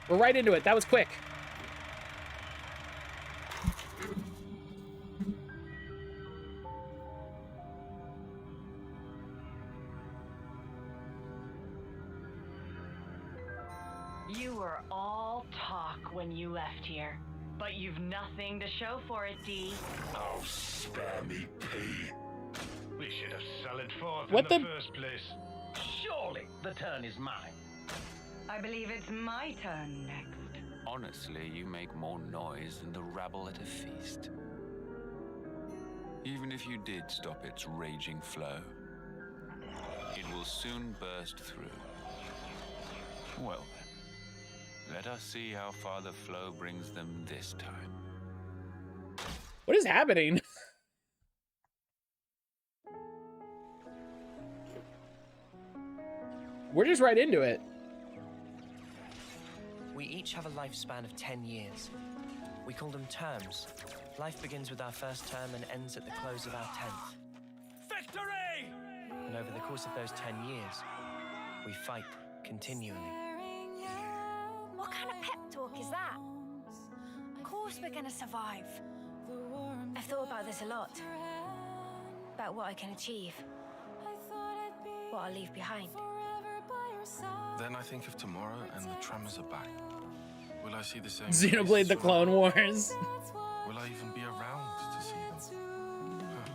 We're right into it. That was quick. You were all talk when you left here, but you've nothing to show for it, D. Oh, spare me, P. We should have sallied forth What in the- the first place. Surely the turn is mine. I believe it's my turn next. Honestly, you make more noise than the rabble at a feast. Even if you did stop its raging flow, it will soon burst through. Well then, let us see how far the flow brings them this time. What is happening? We're just right into it. We each have a lifespan of 10 years. We call them terms. Life begins with our first term and ends at the close of our 10th. Victory! And over the course of those 10 years, we fight continually. What kind of pep talk is that? Of course we're gonna survive. I've thought about this a lot. About what I can achieve. What I'll leave behind. Then I think of tomorrow and the tremors are back. Will I see the same Xenoblade faces the from Clone now? Wars. Will I even be around to see them?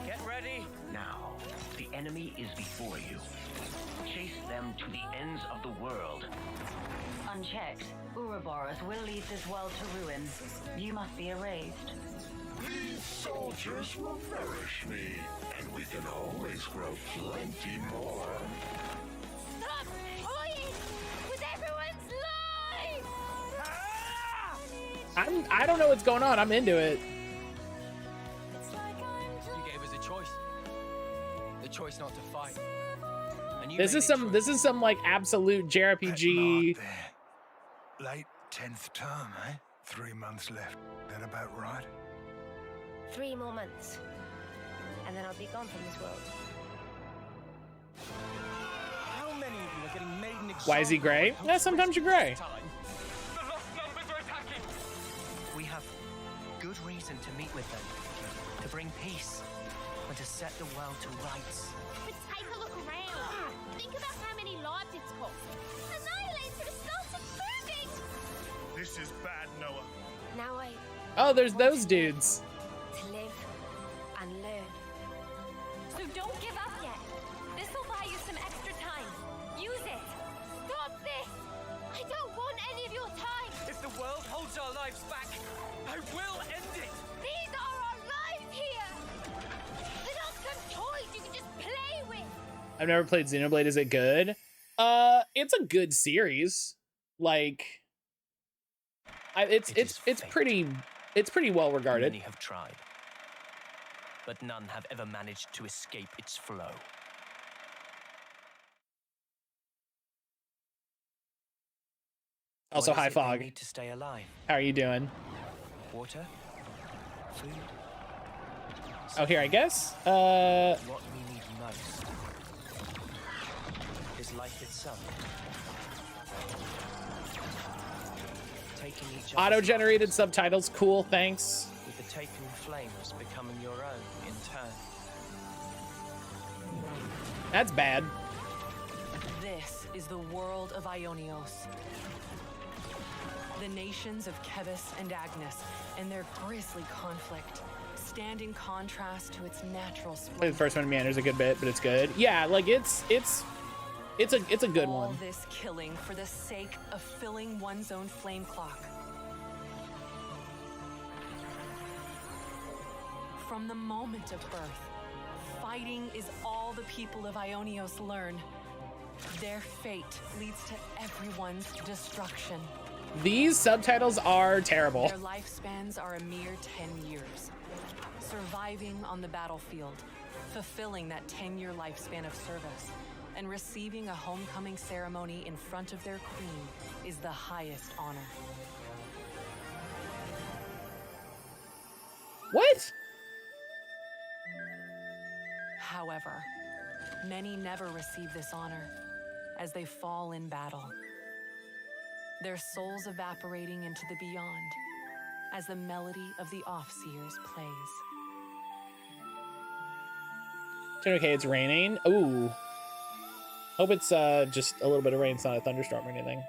Get ready. Now, the enemy is before you. Chase them to the ends of the world. Unchecked, Ouroboros will lead this world to ruin. You must be erased. These soldiers will nourish me, and we can always grow plenty more. Stop toying with everyone's lives! I don't know what's going on. I'm into it. You gave us a choice. The choice not to fight. And you This made is a some choice. like absolute JRPG. Late 10th term, eh? 3 months left. That about right? 3 more months. And then I'll be gone from this world. How many of you are getting made an Why is he example gray? of Yeah, sometimes you're gray. this time? The lost numbers are attacking! We have good reason to meet with them, to bring peace, and to set the world to rights. But take a look around. Think about how many lives it's cost. Annihilator started moving! This is bad, Noah. Now I Oh, there's those dudes. to live and learn. So don't give up yet. This will buy you some extra time. Use it. Stop this. I don't want any of your time. If the world holds our lives back, I will end it! These are our lives here. They're not some toys you can just play with. I've never played Xenoblade. Is it good? It's a good series. Like, it's pretty well regarded. Many have tried, but none have ever managed to escape its flow. Also, What is hi it they Fog. need to stay alive? How are you doing? Water? Food? Oh, here I guess. What we need most is life itself. Taking each other's Auto-generated lives, subtitles. Cool. Thanks. with the taken flames becoming your own in turn. That's bad. This is the world of Ionios. The nations of Kebis and Agnes and their grisly conflict stand in contrast to its natural The splendor. first one meanders a good bit, but it's good. Yeah, like it's a good All one. this killing for the sake of filling one's own flame clock. From the moment of birth, fighting is all the people of Ionios learn. Their fate leads to everyone's destruction. These subtitles are terrible. Their lifespans are a mere 10 years. Surviving on the battlefield, fulfilling that 10-year lifespan of service, and receiving a homecoming ceremony in front of their queen is the highest honor. What? However, many never receive this honor, as they fall in battle. Their souls evaporating into the beyond as the melody of the Offseers plays. Okay, it's raining. Ooh. Hope it's just a little bit of rain. It's not a thunderstorm or anything.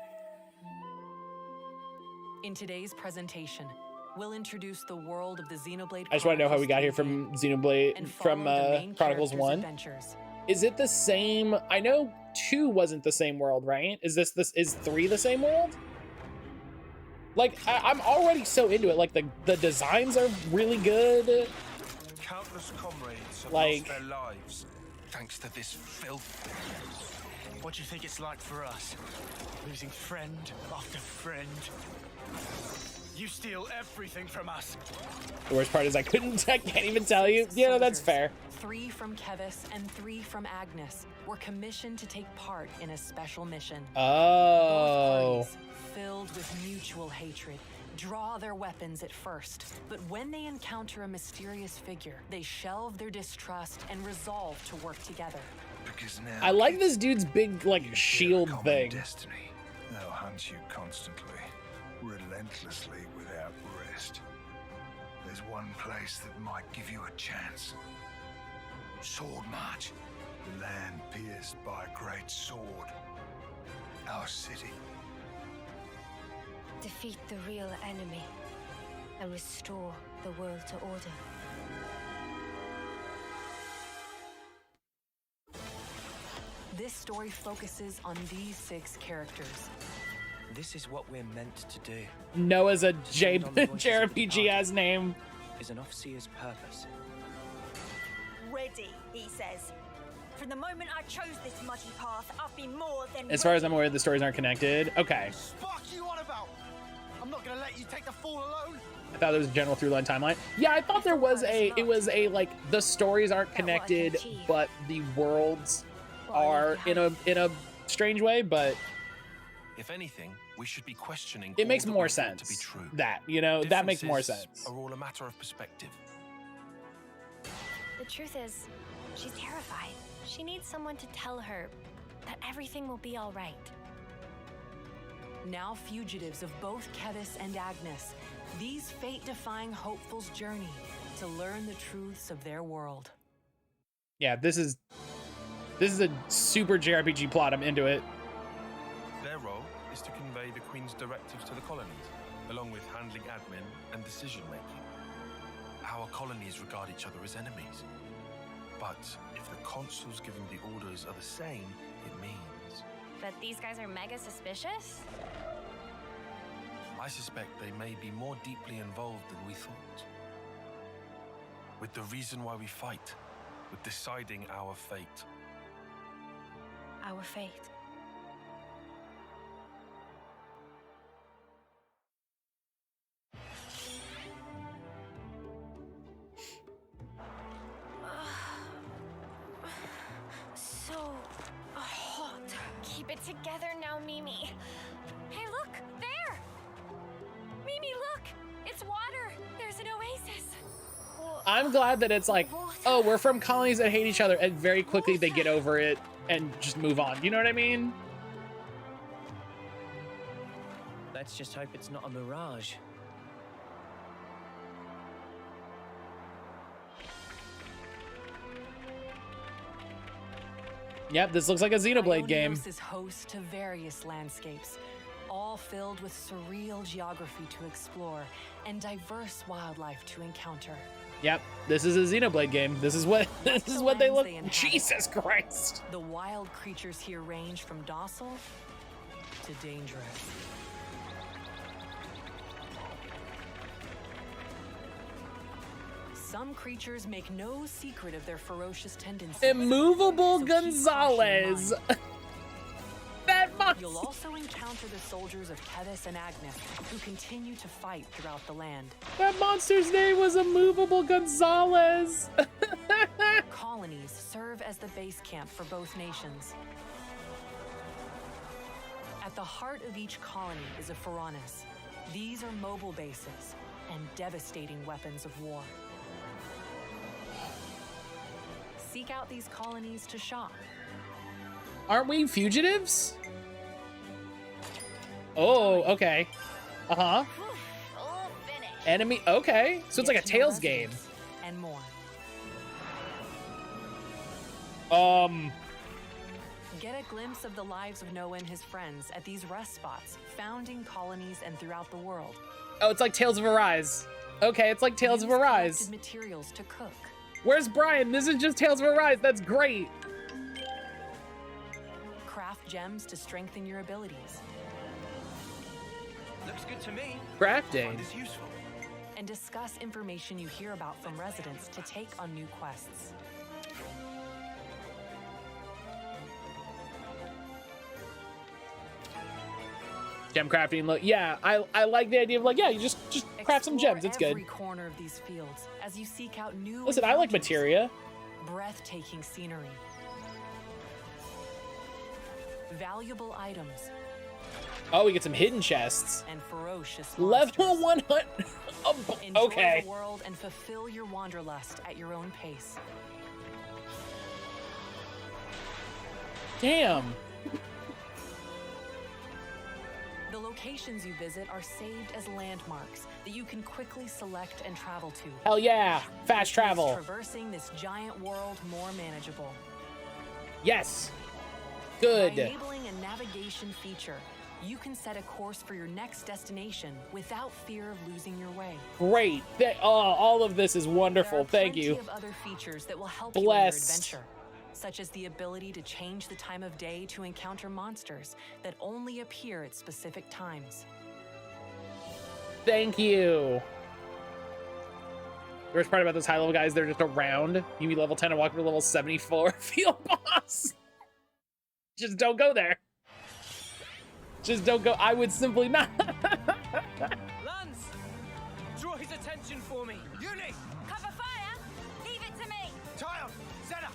In today's presentation, we'll introduce the world of the Xenoblade. I just want to know how we got here from Xenoblade, from Chronicles 1. Adventures. Is it the same? I know 2 wasn't the same world, right? Is is 3 the same world? Like, I'm already so into it. Like, the designs are really good. Countless comrades have like, lost their lives thanks to this filth. What do you think it's like for us? Losing friend after friend. You steal everything from us. The worst part is I can't even tell you. Yeah, no, that's fair. 3 from Kevis and 3 from Agnes were commissioned to take part in a special mission. Oh. Both parties, filled with mutual hatred, draw their weapons at first, but when they encounter a mysterious figure, they shelve their distrust and resolve to work together. Because now I like this dude's big, like, shield thing. Destiny. They'll hunt you constantly, relentlessly, without rest. There's one place that might give you a chance. Sword March. The land pierced by a great sword. Our city. Defeat the real enemy and restore the world to order. This story focuses on these 6 characters. This is what we're meant to do. Noah's a JRPG as name. Is an Offseer's purpose. Ready, he says. From the moment I chose this muddy path, I've been more than As far as I'm aware, the stories aren't connected. Okay. Spark you on about? I'm not gonna let you take the fall alone. I thought there was a general through-line timeline. Yeah, I thought there was it was a, like, the stories aren't connected, but the worlds are in a strange way, but if anything, we should be questioning. It makes more sense. To be true. That, you know, that makes more sense. Are all a matter of perspective. The truth is, she's terrified. She needs someone to tell her that everything will be all right. Now fugitives of both Kevis and Agnes, these fate-defying hopefuls journey to learn the truths of their world. Yeah, this is a super JRPG plot. I'm into it. Their role is to convey the Queen's directives to the colonies, along with handling admin and decision-making. Our colonies regard each other as enemies. But if the consuls giving the orders are the same, it means... But these guys are mega suspicious? I suspect they may be more deeply involved than we thought. With the reason why we fight, with deciding our fate. Our fate. So hot. Keep it together now, Mimi. Hey, look! There! Mimi, look! It's water! There's an oasis! I'm glad that it's like, oh, we're from colonies that hate each other, and very quickly they get over it and just move on. You know what I mean? Let's just hope it's not a mirage. Yep, this looks like a Xenoblade game. Ionios is host to various landscapes, all filled with surreal geography to explore and diverse wildlife to encounter. Yep, this is a Xenoblade game. This is what they look. Jesus Christ! The wild creatures here range from docile to dangerous. Some creatures make no secret of their ferocious tendencies. Immovable Gonzalez. That monster. You'll also encounter the soldiers of Kevis and Agnes, who continue to fight throughout the land. That monster's name was Immovable Gonzalez. Colonies serve as the base camp for both nations. At the heart of each colony is a Faranis. These are mobile bases and devastating weapons of war. Seek out these colonies to shop. Aren't we fugitives? Oh, okay. Uh-huh. Enemy, okay. So it's like a Tales game. And more. Get a glimpse of the lives of Noah and his friends at these rest spots, founding colonies and throughout the world. Oh, it's like Tales of Arise. Okay, it's like Tales of Arise. Materials to cook. Where's Brian? This is just Tales of Arise. That's great. Craft gems to strengthen your abilities. Looks good to me. Crafting. Is useful. And discuss information you hear about from residents to take on new quests. Gem crafting, look, yeah, I like the idea of like, yeah, you just craft some gems. It's good. Every corner of these fields as you seek out new. Listen, I like materia. Breathtaking scenery. Valuable items. Oh, we get some hidden chests. And ferocious level 100. Okay. Enjoy the world and fulfill your wanderlust at your own pace. Damn. The locations you visit are saved as landmarks that you can quickly select and travel to. Hell yeah, fast travel. Traversing this giant world more manageable. Yes. Good. By enabling a navigation feature, you can set a course for your next destination without fear of losing your way. Great. All of this is wonderful. Thank you. There are plenty of other features that will help you in your adventure, such as the ability to change the time of day to encounter monsters that only appear at specific times. Thank you. The worst part about those high-level guys, they're just around. You be level 10 and walk to level 74 field boss. Just don't go there. Just don't go. I would simply not. Lance, draw his attention for me. Uni! Cover fire! Leave it to me! Tyon! Zena!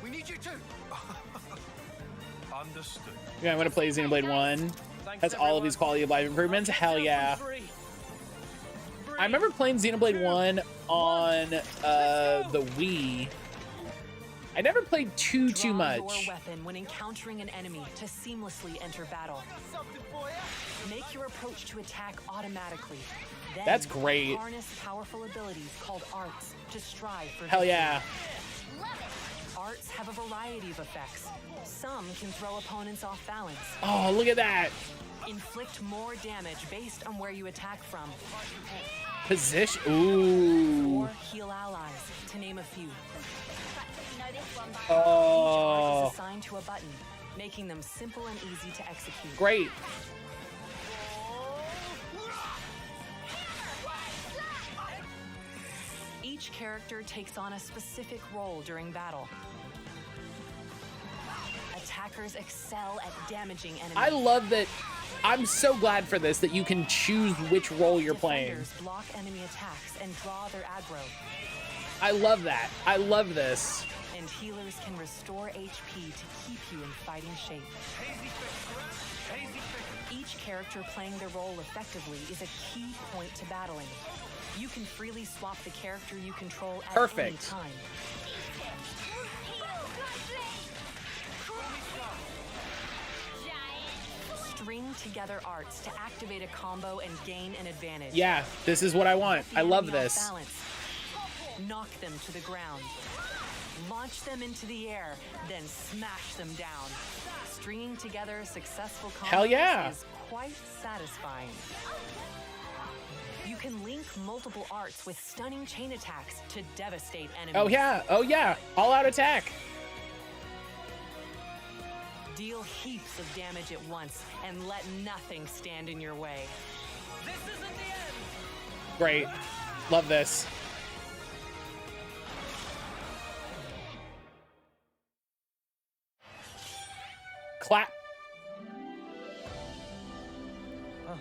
We need you too! Understood. Yeah, I'm gonna play Xenoblade 1. Has all of these quality of life improvements. Hell yeah. I remember playing Xenoblade 1 on the Wii. I never played too much. Draw your weapon when encountering an enemy to seamlessly enter battle. Make your approach to attack automatically. Then That's great. Harness powerful abilities called arts to strive for Hell victory. yeah. Arts have a variety of effects. Some can throw opponents off balance. Oh, look at that. Inflict more damage based on where you attack from. Position. Ooh. Or heal allies, to name a few. Oh. Each art is assigned to a button, making them simple and easy to execute. Great. Each character takes on a specific role during battle. Attackers excel at damaging enemies. I love that. I'm so glad for this, that you can choose which role you're playing. Defenders block enemy attacks and draw their aggro. I love that. I love this. And healers can restore HP to keep you in fighting shape. Each character playing their role effectively is a key point to battling. You can freely swap the character you control at any time. String together arts to activate a combo and gain an advantage. Yeah, this is what I want. I love this. Balance. Knock them to the ground. Launch them into the air, then smash them down. Stringing together successful combos Hell yeah. is quite satisfying. You can link multiple arts with stunning chain attacks to devastate enemies. Oh yeah. Oh yeah. All out attack. Deal heaps of damage at once and let nothing stand in your way. This isn't the end. Great. Love this. Clap. Oh.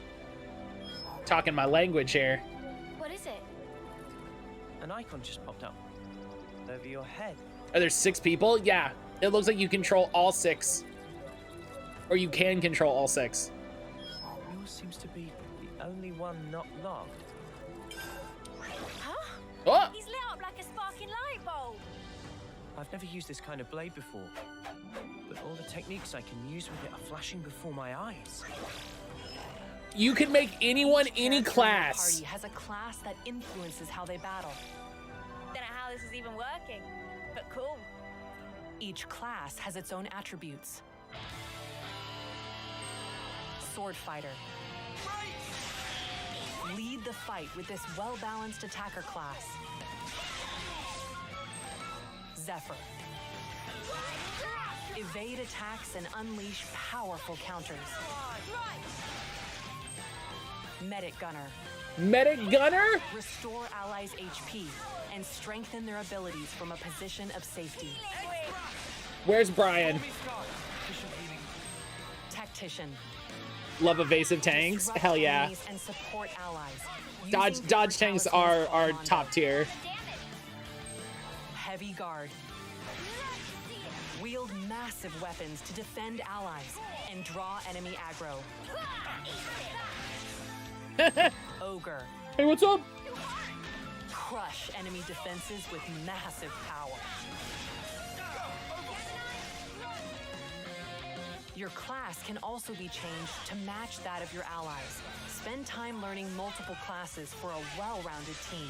Talking my language here. What is it? An icon just popped up over your head. Are there 6 people? Yeah. It looks like you control all 6. Or you can control all 6. Yours seems to be the only one not locked. Huh? Oh! He's lit up like a sparking light bulb. I've never used this kind of blade before, but all the techniques I can use with it are flashing before my eyes. You can make anyone any class. Party has a class that influences how they battle. Don't know how this is even working, but cool. Each class has its own attributes. Sword fighter. Lead the fight with this well-balanced attacker class. Zephyr. Evade attacks and unleash powerful counters. Medic Gunner. Medic Gunner? Restore allies' HP and strengthen their abilities from a position of safety. Where's Brian? Tactician. Love evasive tanks? Hell yeah. Enemies and support allies. Dodge tanks are top tier. Heavy Guard. Wield massive weapons to defend allies and draw enemy aggro. Ogre. Hey, what's up? Crush enemy defenses with massive power. Your class can also be changed to match that of your allies. Spend time learning multiple classes for a well-rounded team.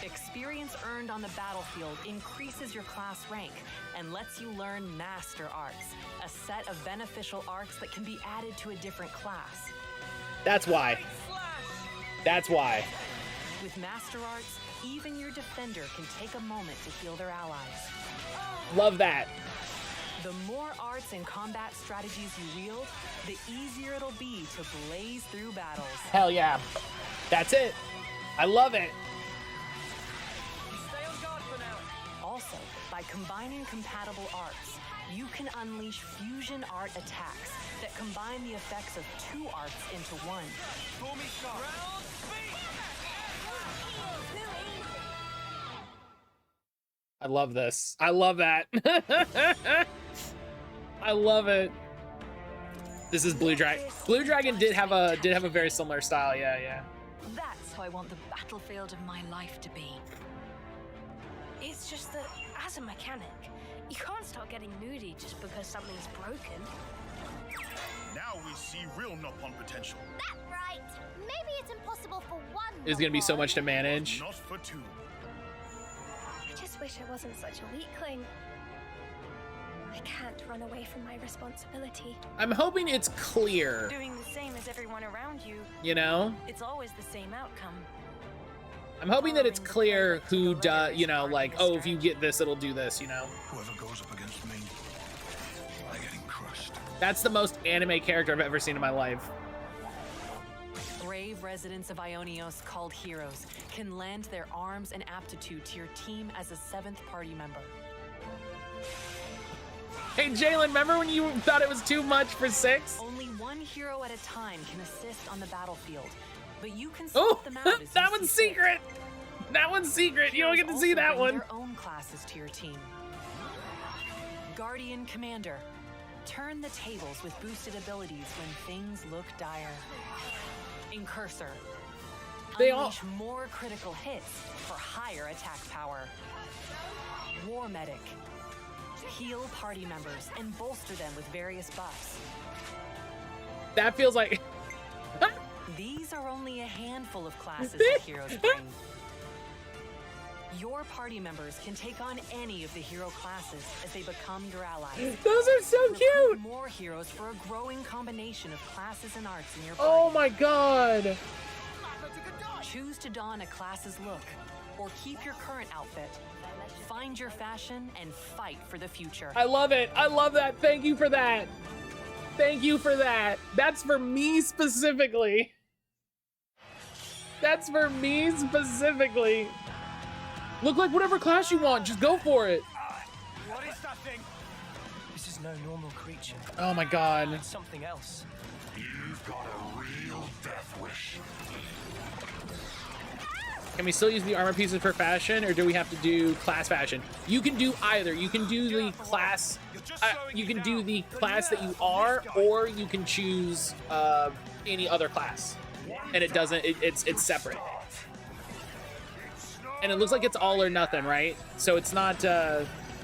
Experience earned on the battlefield increases your class rank and lets you learn Master Arts, a set of beneficial arcs that can be added to a different class. That's why. That's why. With Master Arts, even your defender can take a moment to heal their allies. Love that. The more arts and combat strategies you wield, the easier it'll be to blaze through battles. Hell yeah. That's it. I love it. Also, by combining compatible arts, you can unleash fusion art attacks that combine the effects of two arts into one. I love this. I love that. I love it. This is Blue Dragon. Blue Dragon did have a very similar style. Yeah. That's how I want the battlefield of my life to be. It's just that, as a mechanic, you can't start getting moody just because something's broken. Now we see real Nopon potential. That's right. Maybe it's impossible for one. There's gonna be so much to manage. Not for two. I just wish I wasn't such a weakling. I can't run away from my responsibility. I'm hoping it's clear. Doing the same as everyone around you. You know? It's always the same outcome. I'm hoping that it's clear who does, you know, like, oh, if you get this, it'll do this, you know? Whoever goes up against me, they're getting crushed. That's the most anime character I've ever seen in my life. Brave residents of Ionios called heroes can lend their arms and aptitude to your team as a 7th party member. Hey, Jalen, remember when you thought it was too much for 6? Only one hero at a time can assist on the battlefield, but you can swap them out as that one's secret. That one's secret. You don't get to see that one. Your own classes to your team. Guardian Commander. Turn the tables with boosted abilities when things look dire. Incursor. Unleash more critical hits for higher attack power. War Medic. Heal party members and bolster them with various buffs. That feels like... These are only a handful of classes that heroes bring. Your party members can take on any of the hero classes as they become your allies. Those are so cute! More heroes for a growing combination of classes and arts in your party. Oh my god! Choose to don a class's look, or keep your current outfit. Find your fashion and fight for the future. I love it. I love that. Thank you for that. Thank you for that. That's for me specifically. That's for me specifically. Look like whatever class you want. Just go for it. What is that thing? This is no normal creature. Oh my god. It's something else. You've got a real death wish. Can we still use the armor pieces for fashion, or do we have to do class fashion? You can do either. You can do the class. You can do the class that you are, or you can choose any other class, and it doesn't. It's separate. It's not And it looks like it's all or nothing, right? So it's not,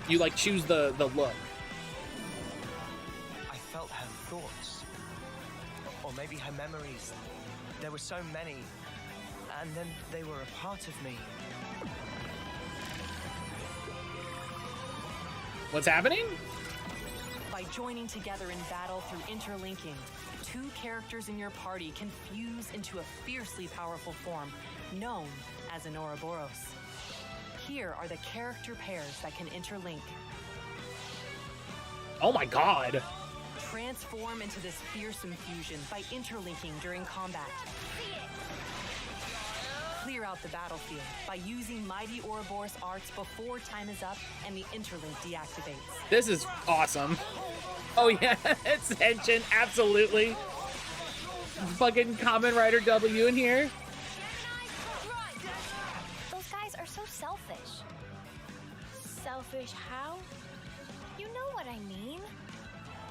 you like choose the look. I felt her thoughts. Or maybe her memories. There were so many. And then they were a part of me. What's happening? By joining together in battle through interlinking, 2 characters in your party can fuse into a fiercely powerful form known as an Ouroboros. Here are the character pairs that can interlink. Oh my god. Transform into this fearsome fusion by interlinking during combat. Clear out the battlefield by using Mighty Ouroboros arts before time is up and the interlink deactivates. This is awesome. Oh yeah, it's Henshin, absolutely. Fucking Kamen Rider W in here. Those guys are so selfish. Selfish how? You know what I mean.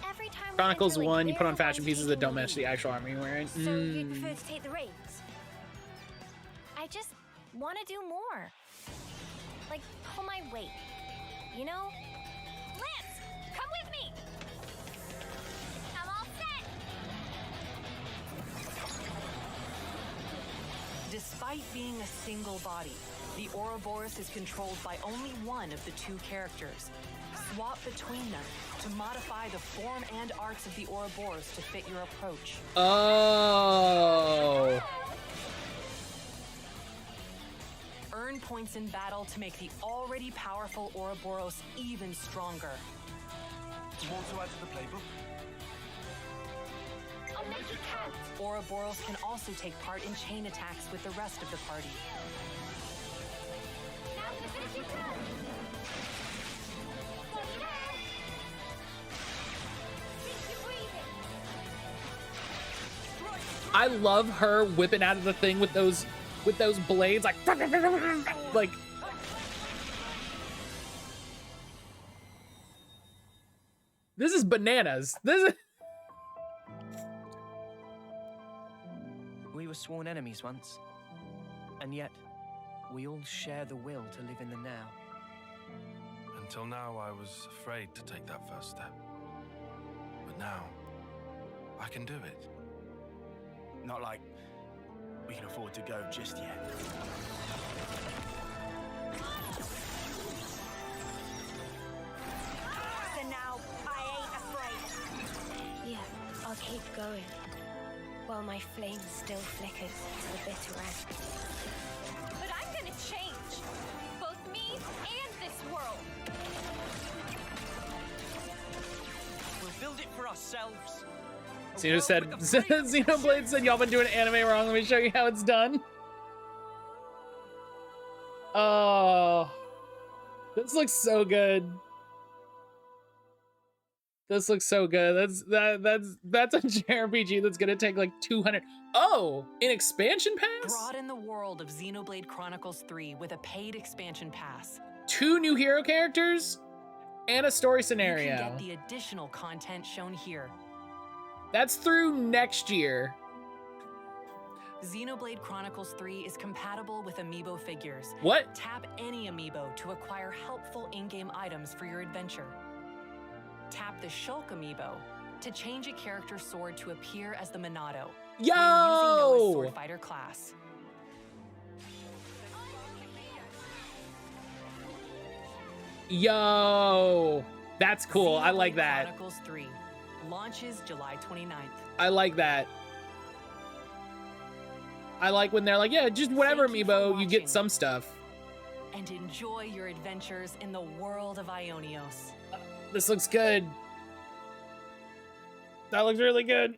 Every time we Chronicles interlink, 1, you put on they're the fashion ones pieces that don't taking the match the lead. actual armor you're wearing. So you'd prefer to take the reins? I just want to do more. Like, pull my weight. You know? Lance, come with me! I'm all set! Despite being a single body, the Ouroboros is controlled by only one of the 2 characters. Swap between them to modify the form and arts of the Ouroboros to fit your approach. Oh. Earn points in battle to make the already powerful Ouroboros even stronger. More to add to the playbook? I'll make you count! Ouroboros can also take part in chain attacks with the rest of the party. Now to finish your turn! Steady now! Keep your breathing! I love her whipping out of the thing with those blades, like this is bananas. This is We were sworn enemies once. And yet, we all share the will to live in the now. Until now, I was afraid to take that first step. But now, I can do it. Not like we can afford to go just yet. So now, I ain't afraid. Yeah, I'll keep going. While my flame still flickers to the bitter end. But I'm gonna change. Both me and this world. We'll build it for ourselves. Xeno said, Xenoblade said, y'all been doing anime wrong. Let me show you how it's done. Oh, this looks so good. This looks so good. That's a JRPG that's gonna take like 200. Oh, an expansion pass? Broaden the world of Xenoblade Chronicles 3 with a paid expansion pass. 2 new hero characters and a story You scenario. can get the additional content shown here. That's through next year. Xenoblade Chronicles 3 is compatible with amiibo figures. What? Tap any amiibo to acquire helpful in-game items for your adventure. Tap the Shulk amiibo to change a character's sword to appear as the Monado. When using Noah's sword fighter class. Yo, that's cool. I like Xenoblade that. Chronicles 3 launches July 29th. I like that. I like when they're like, yeah, just whatever amiibo, you get some stuff. And enjoy your adventures in the world of Ionios. This looks good. That looks really good.